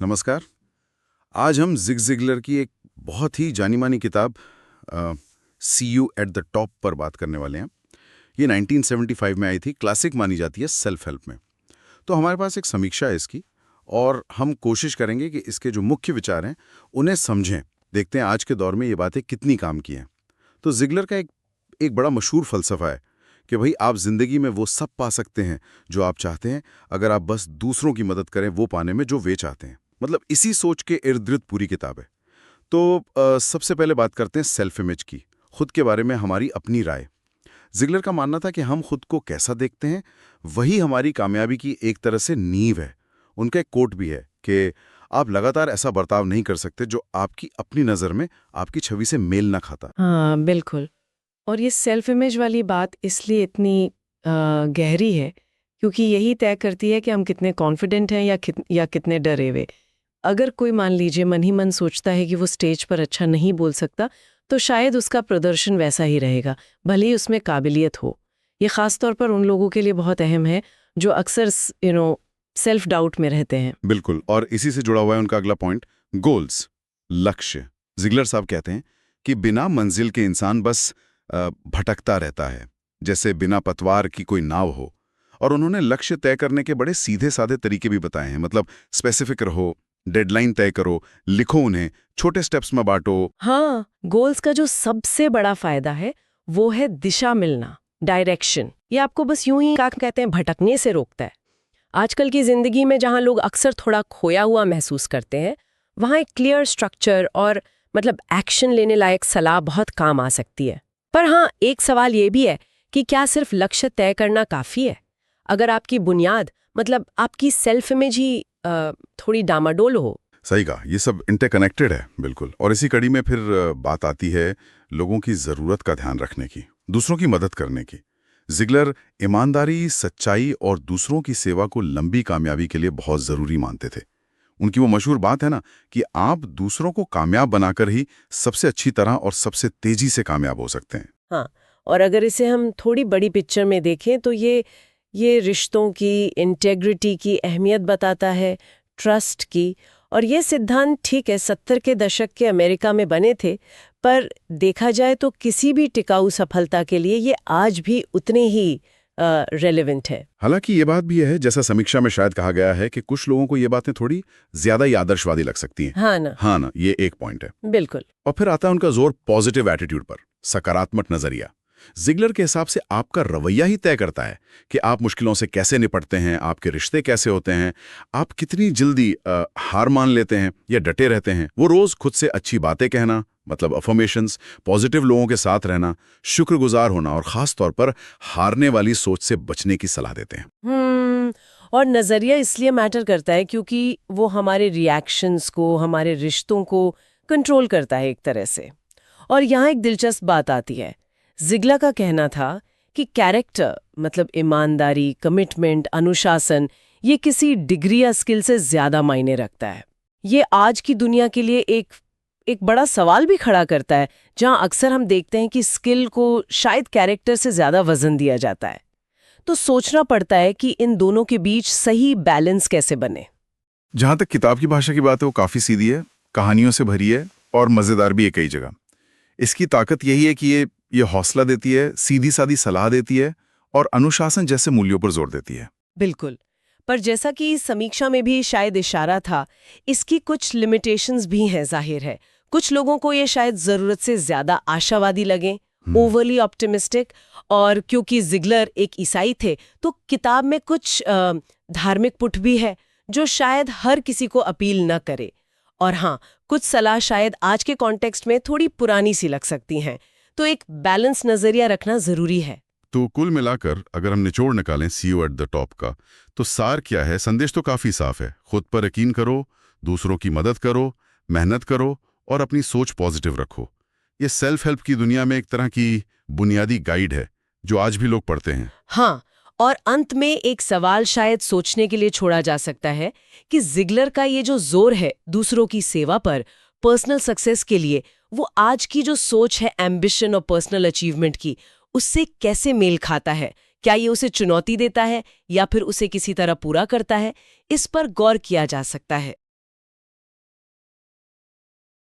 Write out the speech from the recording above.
नमस्कार। आज हम जिग जिगलर की एक बहुत ही जानी मानी किताब सी यू एट द टॉप पर बात करने वाले हैं। ये 1975 में आई थी, क्लासिक मानी जाती है सेल्फ हेल्प में। तो हमारे पास एक समीक्षा है इसकी और हम कोशिश करेंगे कि इसके जो मुख्य विचार हैं उन्हें समझें। देखते हैं आज के दौर में ये बातें कितनी काम की हैं। तो जिगलर का एक बड़ा मशहूर फलसफा है कि भाई आप जिंदगी में वो सब पा सकते हैं जो आप चाहते हैं, अगर आप बस दूसरों की मदद करें वो पाने में जो वे चाहते हैं। मतलब इसी सोच के इर्द गिर्द पूरी किताब है। तो सबसे पहले बात करते हैं सेल्फ इमेज की, खुद के बारे में हमारी अपनी राय। जिगलर का मानना था कि हम खुद को कैसा देखते हैं वही हमारी कामयाबी की एक तरह से नींव है। उनका एक कोट भी है कि आप लगातार ऐसा बर्ताव नहीं कर सकते जो आपकी अपनी नज़र में आपकी छवि से मेल ना खाता। हाँ, बिल्कुल। और ये सेल्फ इमेज वाली बात इसलिए इतनी गहरी है क्योंकि यही तय करती है कि हम कितने कॉन्फिडेंट हैं या कितने डरे हुए। अगर कोई मान लीजिए मन ही मन सोचता है कि वो स्टेज पर अच्छा नहीं बोल सकता, तो शायद उसका प्रदर्शन वैसा ही रहेगा, भले ही उसमें काबिलियत हो। ये खास तौर पर उन लोगों के लिए बहुत अहम है जो अक्सर सेल्फ डाउट में रहते हैं। बिल्कुल, और इसी से जुड़ा हुआ है उनका अगला पॉइंट, गोल्स, लक्ष्य। जिगलर साहब कहते हैं कि बिना मंजिल के इंसान बस भटकता रहता है, जैसे बिना पतवार की कोई नाव हो। और उन्होंने लक्ष्य तय करने के बड़े सीधे साधे तरीके भी बताए हैं। मतलब स्पेसिफिक रहो, डेडलाइन तय करो, लिखो उन्हें, छोटे स्टेप्स में बांटो। हाँ, गोल्स का जो सबसे बड़ा फायदा है वो है दिशा मिलना, डायरेक्शन। ये आपको बस यूं ही क्या कहते हैं भटकने से रोकता है। आजकल की जिंदगी में जहां लोग अक्सर थोड़ा खोया हुआ महसूस करते हैं, वहां एक क्लियर स्ट्रक्चर और एक्शन लेने लायक सलाह बहुत काम आ सकती है। पर हाँ, एक सवाल ये भी है कि क्या सिर्फ लक्ष्य तय करना काफी है? अगर आपकी बुनियाद आपकी सेल्फ इमेज ही थोड़ी डामाडोल हो। सही कहा, ये सब इंटरकनेक्टेड है बिल्कुल। और इसी कड़ी में फिर बात आती है लोगों की ज़रूरत का ध्यान रखने की, दूसरों की मदद करने की। जिगलर ईमानदारी, सच्चाई और दूसरों की सेवा को लंबी कामयाबी के लिए बहुत ज़रूरी मानते थे। उनकी वो मशहूर बात है ना कि आप दूसरों को कामयाब बनाकर ही सबसे अच्छी तरह और सबसे तेजी से कामयाब हो सकते हैं। हाँ, और अगर इसे हम थोड़ी बड़ी पिक्चर में देखें तो ये रिश्तों की, इंटेग्रिटी की अहमियत बताता है, ट्रस्ट की। और ये सिद्धांत ठीक है 70 के दशक के अमेरिका में बने थे, पर देखा जाए तो किसी भी टिकाऊ सफलता के लिए ये आज भी उतने ही रेलेवेंट है। हालांकि ये बात भी है, जैसा समीक्षा में शायद कहा गया है, कि कुछ लोगों को ये बातें थोड़ी ज्यादा ही आदर्शवादी लग सकती हैं। हाँ ना, ये एक पॉइंट है। बिल्कुल। और फिर आता है उनका जोर पॉजिटिव एटीट्यूड पर, सकारात्मक नजरिया। जिगलर के हिसाब से आपका रवैया ही तय करता है कि आप मुश्किलों से कैसे निपटते हैं, आपके रिश्ते कैसे होते हैं, आप कितनी जल्दी हार मान लेते हैं या डटे रहते हैं। वो रोज खुद से अच्छी बातें कहना, मतलब अफर्मेशंस, पॉजिटिव लोगों के साथ रहना, शुक्रगुजार होना और खास तौर पर हारने वाली सोच से बचने की सलाह देते हैं। और नजरिया इसलिए मैटर करता है क्योंकि वो हमारे रिएक्शंस को, हमारे रिश्तों को कंट्रोल करता है एक तरह से। और यहाँ एक दिलचस्प बात आती है। जिगलर का कहना था कि कैरेक्टर ईमानदारी, कमिटमेंट, अनुशासन, ये किसी डिग्री या स्किल से ज्यादा मायने रखता है। ये आज की दुनिया के लिए एक बड़ा सवाल भी खड़ा करता है, जहां अक्सर हम देखते हैं कि स्किल को शायद कैरेक्टर से ज्यादा वजन दिया जाता है। तो सोचना पड़ता है कि इन दोनों के बीच सही बैलेंस कैसे बने। जहां तक किताब की भाषा की बात है, वो काफी सीधी है, कहानियों से भरी है और मजेदार भी है कई जगह। इसकी ताकत यही है कि ये हौसला देती है, सीधी सादी सलाह देती है और अनुशासन जैसे मूल्यों पर जोर देती है। बिल्कुल। पर जैसा कि इस समीक्षा में भी शायद इशारा था, इसकी कुछ लिमिटेशंस भी हैं, जाहिर है। कुछ लोगों को ये शायद जरूरत से ज्यादा आशावादी लगे, ओवरली ऑप्टिमिस्टिक। और क्योंकि जिगलर एक ईसाई थे, तो किताब में कुछ धार्मिक पुट भी है जो शायद हर किसी को अपील न करे। और हाँ, कुछ सलाह शायद आज के कॉन्टेक्स्ट में थोड़ी पुरानी सी लग सकती हैं। तो एक बैलेंस नजरिया रखना जरूरी है। तो कुल मिलाकर अगर हम निचोड़ निकालें सी यू एट द टॉप का, तो सार क्या है? संदेश तो काफी साफ है। खुद पर यकीन करो, दूसरों की मदद करो, मेहनत करो और अपनी सोच पॉजिटिव रखो। ये सेल्फ हेल्प की दुनिया में एक तरह की बुनियादी गाइड है जो आज भी लोग पढ़ते हैं। हाँ, और अंत में एक सवाल शायद सोचने के लिए छोड़ा जा सकता है कि जिगलर का ये जो जोर है दूसरों की सेवा पर, पर्सनल सक्सेस के लिए, वो आज की जो सोच है एम्बिशन और पर्सनल अचीवमेंट की, उससे कैसे मेल खाता है? क्या ये उसे चुनौती देता है या फिर उसे किसी तरह पूरा करता है? इस पर गौर किया जा सकता है।